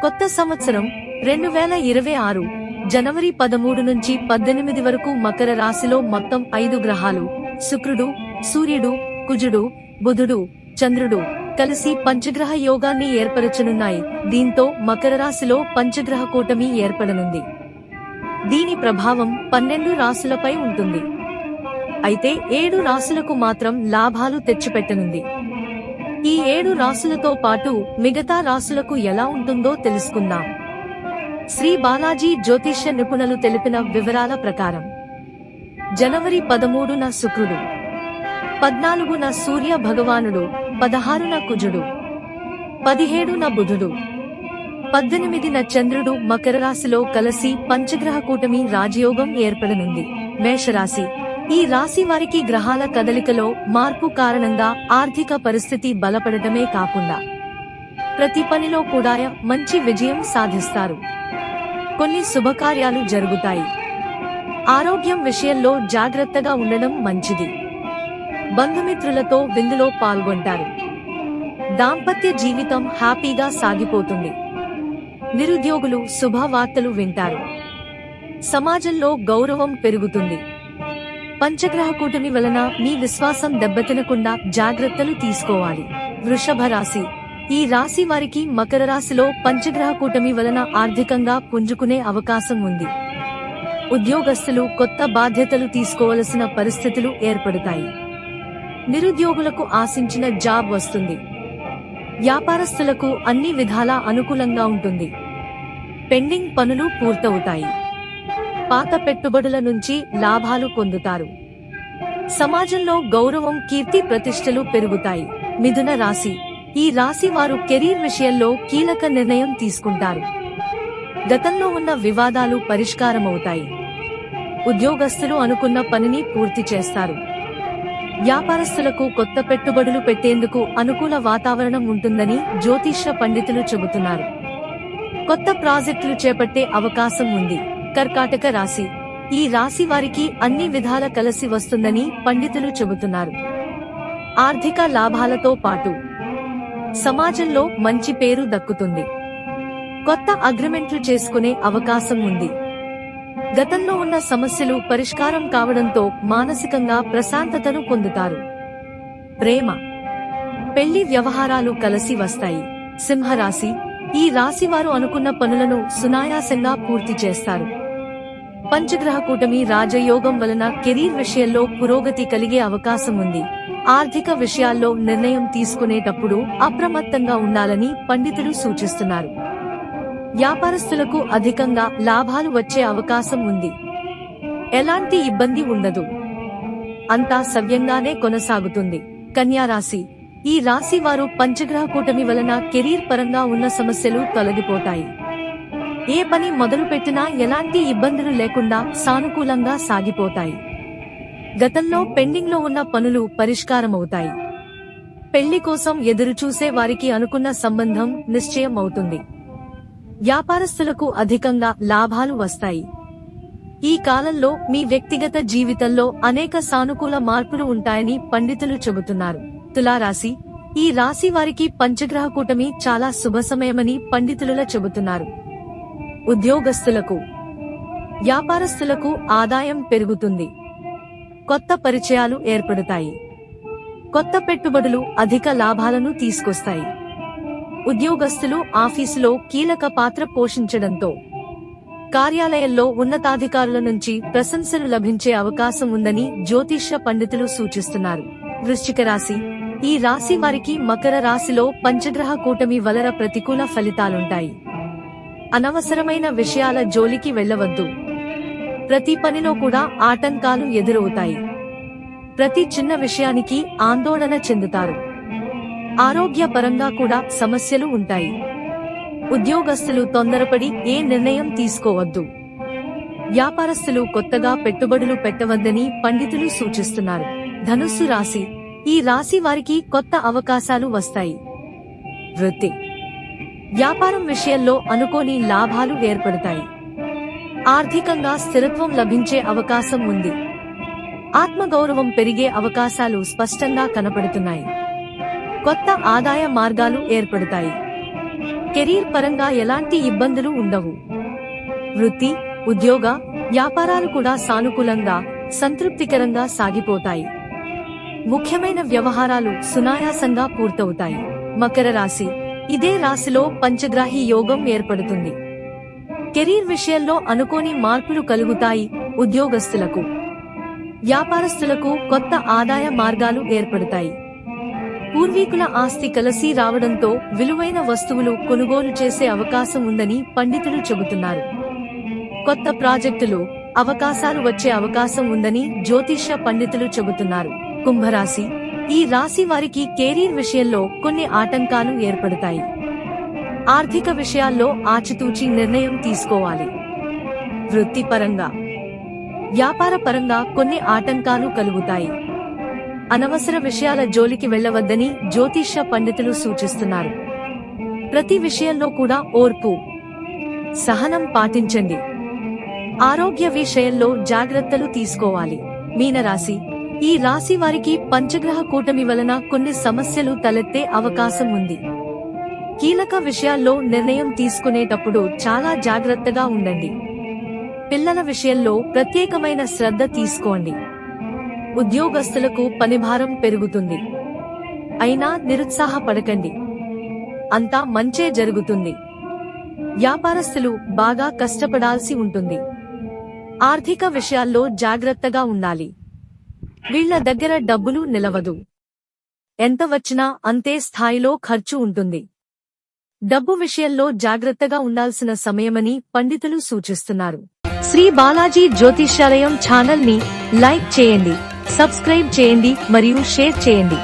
కొత్త సంవత్సరం 2026 జనవరి 13 నుంచి 18 వరకు మకర రాశిలో మొత్తం 5 గ్రహాలు శుక్రుడు, సూర్యుడు, కుజుడు, బుధుడు, చంద్రుడు కలిసి పంచగ్రహ యోగాన్ని ఏర్పరచనున్నాయి. దీంతో మకర రాశిలో పంచగ్రహ కూటమి ఏర్పడనుంది. దీని ప్రభావం 12 రాశులపై ఉంటుంది. అయితే 7 రాశులకు మాత్రం లాభాలు తెచ్చిపెట్టనుంది. ఈ 7 రాశులతో పాటు మిగతా రాశులకు ఎలా ఉంటుందో తెలుసుకుందాం. శ్రీ బాలాజీ జ్యోతిష్య నిపుణులు తెలిపిన వివరాల ప్రకారం జనవరి 13న శుక్రుడు, 14న సూర్య భగవానుడు, 16న కుజుడు, 17న బుధుడు, 18న చంద్రుడు మకర రాశిలో కలిసి పంచగ్రహ కూటమి రాజయోగం ఏర్పడనుంది. మేషరాశి. ఈ రాశి వారికి గ్రహాల కదలికలో మార్పు కారణంగా ఆర్థిక పరిస్థితి బలపడటమే కాకుండా ప్రతి పనిలో కూడా మంచి విజయం సాధిస్తారు. కొన్ని శుభకార్యాలు జరుగుతాయి. ఆరోగ్యం విషయంలో జాగ్రత్తగా ఉండడం మంచిది. బంధుమిత్రులతో విందులో పాల్గొంటారు. దాంపత్య జీవితం హ్యాపీగా సాగిపోతుంది. నిరుద్యోగులు శుభవార్తలు వింటారు. సమాజంలో గౌరవం పెరుగుతుంది. పంచగ్రహ కూటమి వలన మీ విశ్వాసం దెబ్బతినకుండా జాగ్రత్తలు తీసుకోవాలి. వృషభ రాశి. ఈ రాశి వారికి మకర రాశిలో పంచగ్రహ కూటమి వలన ఆర్థికంగా పుంజుకునే అవకాశం ఉంది. ఉద్యోగస్తులు కొత్త బాధ్యతలు తీసుకోవలసిన పరిస్థితులు ఏర్పడతాయి. నిరుద్యోగులకు ఆశించిన జాబ్ వస్తుంది. వ్యాపారస్తులకు అన్ని విధాలా అనుకూలంగా ఉంటుంది. పెండింగ్ పనులు పూర్తవుతాయి. పాత పెట్టుబడుల నుంచి లాభాలు పొందుతారు. సమాజంలో గౌరవం, కీర్తి ప్రతిష్టలు పెరుగుతాయి. మిథున రాశి. ఈ రాశి వారు కెరీర్ విషయంలో కీలక నిర్ణయం తీసుకుంటారు. గతంలో ఉన్న వివాదాలు పరిష్కారమవుతాయి. ఉద్యోగస్తులు అనుకున్న పనిని పూర్తి చేస్తారు. వ్యాపారస్తులకు కొత్త పెట్టుబడులు పెట్టేందుకు అనుకూల వాతావరణం ఉంటుందని జ్యోతిష్య పండితులు చెబుతున్నారు. కొత్త ప్రాజెక్టులు చేపట్టే అవకాశం ఉంది. కర్కాటక రాశి. ఈ రాశి వారికి అన్ని విధాల కలిసి వస్తుందని పండితులు చెబుతున్నారు. ఆర్థిక లాభాలతో పాటు సమాజంలో మంచి పేరు దక్కుతుంది. కొత్త అగ్రిమెంట్లు చేసుకునే అవకాశం ఉంది. గతంలో ఉన్న సమస్యలు పరిష్కారం కావడంతో మానసికంగా ప్రశాంతతను పొందుతారు. ప్రేమ, పెళ్లి వ్యవహారాలు కలిసి వస్తాయి. సింహరాశి. ఈ రాశి వారు అనుకున్న పనులను సునాయాసంగా పూర్తి చేస్తారు. పంచగ్రహ కూటమి రాజయోగం వలన కెరీర్ విషయంలో పురోగతి కలిగే అవకాశం ఉంది. ఆర్థిక విషయాల్లో నిర్ణయం తీసుకునేటప్పుడు అప్రమత్తంగా ఉండాలని పండితులు సూచిస్తున్నారు. వ్యాపారస్తులకు అధికంగా లాభాలు వచ్చే అవకాశం ఉంది. ఎలాంటి ఇబ్బంది ఉండదు. అంతా సవ్యంగానే కొనసాగుతుంది. కన్యా రాశి. ఈ రాశి వారు పంచగ్రహ కూటమి వలన కెరీర్ పరంగా ఉన్న సమస్యలు తొలగిపోతాయి. ఏ పని మొదలుపెట్టినా ఎలాంటి ఇబ్బందులు లేకుండా సానుకూలంగా సాగిపోతాయి. గతంలో పెండింగ్ లో ఉన్న పనులు పరిష్కారమవుతాయి. పెళ్లి కోసం ఎదురుచూసే వారికి అనుకున్న సంబంధం నిశ్చయం అవుతుంది. వ్యాపారస్తులకు అధికంగా లాభాలు వస్తాయి. ఈ కాలంలో మీ వ్యక్తిగత జీవితంలో అనేక సానుకూల మార్పులు ఉంటాయని పండితులు చెబుతున్నారు. తులారాశి. ఈ రాశి వారికి పంచగ్రహ కూటమి చాలా శుభ సమయమని పండితులు చెబుతున్నారు. ఉద్యోగస్తులకు, వ్యాపారస్తులకు ఆదాయం పెరుగుతుంది. కొత్త పరిచయాలు ఏర్పడతాయి. కొత్త పెట్టుబడులు అధిక లాభాలను తీసుకొస్తాయి. ఉద్యోగస్తులు ఆఫీసులో కీలక పాత్ర పోషించడంతో కార్యాలయంలో ఉన్నతాధికారుల నుంచి ప్రశంసలు లభించే అవకాశం ఉందని జ్యోతిష్య పండితులు సూచిస్తున్నారు. వృశ్చిక రాశి. ఈ రాశి వారికి మకర రాశిలో పంచగ్రహ కూటమి వలన ప్రతికూల ఫలితాలుంటాయి. అనవసరమైన విషయాల జోలికి వెళ్లవద్దు. ప్రతి పనిలో కూడా ఆటంకాలు ఎదురవుతాయి. ప్రతి చిన్న విషయానికి ఆందోళన చెందుతారు. ఆరోగ్యపరంగా కూడా సమస్యలు ఉంటాయి. ఉద్యోగస్తులు తొందరపడి ఏ నిర్ణయం తీసుకోవద్దు. వ్యాపారస్తులు కొత్తగా పెట్టుబడులు పెట్టవద్దని పండితులు సూచిస్తున్నారు. ధనుస్సు రాశి. ఈ రాశి వారికి కొత్త అవకాశాలు వస్తాయి. వృత్తి, వ్యాపారం విషయంలో అనుకోని లాభాలు ఏర్పడతాయి. ఆర్థికంగా స్థిరత్వం లభించే అవకాశం ఉంది. ఆత్మగౌరవం పెరిగే అవకాశాలు స్పష్టంగా కనపడుతున్నాయి. కొత్త ఆదాయ మార్గాలు ఏర్పడతాయి. కెరీర్ పరంగా ఎలాంటి ఇబ్బందులు ఉండవు. వృత్తి, ఉద్యోగ, వ్యాపారాలు కూడా సానుకూలంగా, సంతృప్తికరంగా సాగిపోతాయి. ముఖ్యమైన వ్యవహారాలు సునాయాసంగా పూర్తవుతాయి. మకర రాశి. ఇదే రాశిలో పంచగ్రాహి యోగం ఏర్పడుతుంది. కెరీర్ విషయంలో అనుకోని మార్పులు కలుగుతాయి. ఉద్యోగస్తులకు, వ్యాపారస్తులకు కొత్త ఆదాయ మార్గాలు ఏర్పడతాయి. పూర్వీకుల ఆస్తి కలిసి రావడంతో విలువైన వస్తువులు కొనుగోలు చేసే అవకాశం ఉందని పండితులు చెబుతున్నారు. కొత్త ప్రాజెక్టులు, అవకాశాలు వచ్చే అవకాశం ఉందని జ్యోతిష్య పండితులు చెబుతున్నారు. కుంభరాశి. ఈ రాశి వారికి కెరీర్ విషయంలో కొన్ని ఆటంకాలు ఏర్పడతాయి. ఆర్థిక విషయాల్లో ఆచితూచి నిర్ణయం తీసుకోవాలి. వృత్తిపరంగా, వ్యాపారపరంగా కొన్ని ఆటంకాలు కలుగుతాయి. అనవసర విషయాల జోలికి వెళ్లవద్దని జ్యోతిష్య పండితులు సూచిస్తున్నారు. ప్రతి విషయంలో కూడా ఓర్పు, సహనం పాటించండి. ఆరోగ్య విషయంలో జాగ్రత్తలు తీసుకోవాలి. మీనరాశి. ఈ రాశి వారికి పంచగ్రహ కూటమి వలన కొన్ని సమస్యలు తలెత్తే అవకాశం ఉంది. కీలక విషయాల్లో నిర్ణయం తీసుకునేటప్పుడు చాలా జాగ్రత్తగా ఉండండి. పిల్లల విషయంలో ప్రత్యేకమైన శ్రద్ధ తీసుకోండి. ఉద్యోగస్తులకు పనిభారం పెరుగుతుంది. అయినా నిరుత్సాహపడకండి, అంతా మంచే జరుగుతుంది. వ్యాపారస్తులు బాగా కష్టపడాల్సి ఉంటుంది. ఆర్థిక విషయాల్లో జాగ్రత్తగా ఉండాలి. వీళ్ల దగ్గర డబ్బులు నిలవదు. ఎంత వచ్చినా అంతే స్థాయిలో ఖర్చు ఉంటుంది. డబ్బు విషయంలో జాగ్రత్తగా ఉండాల్సిన సమయమని పండితులు సూచిస్తున్నారు. శ్రీ బాలాజీ జ్యోతిష్యాలయం ఛానల్ ని లైక్ చేయండి, సబ్స్క్రైబ్ చేయండి మరియు షేర్ చేయండి.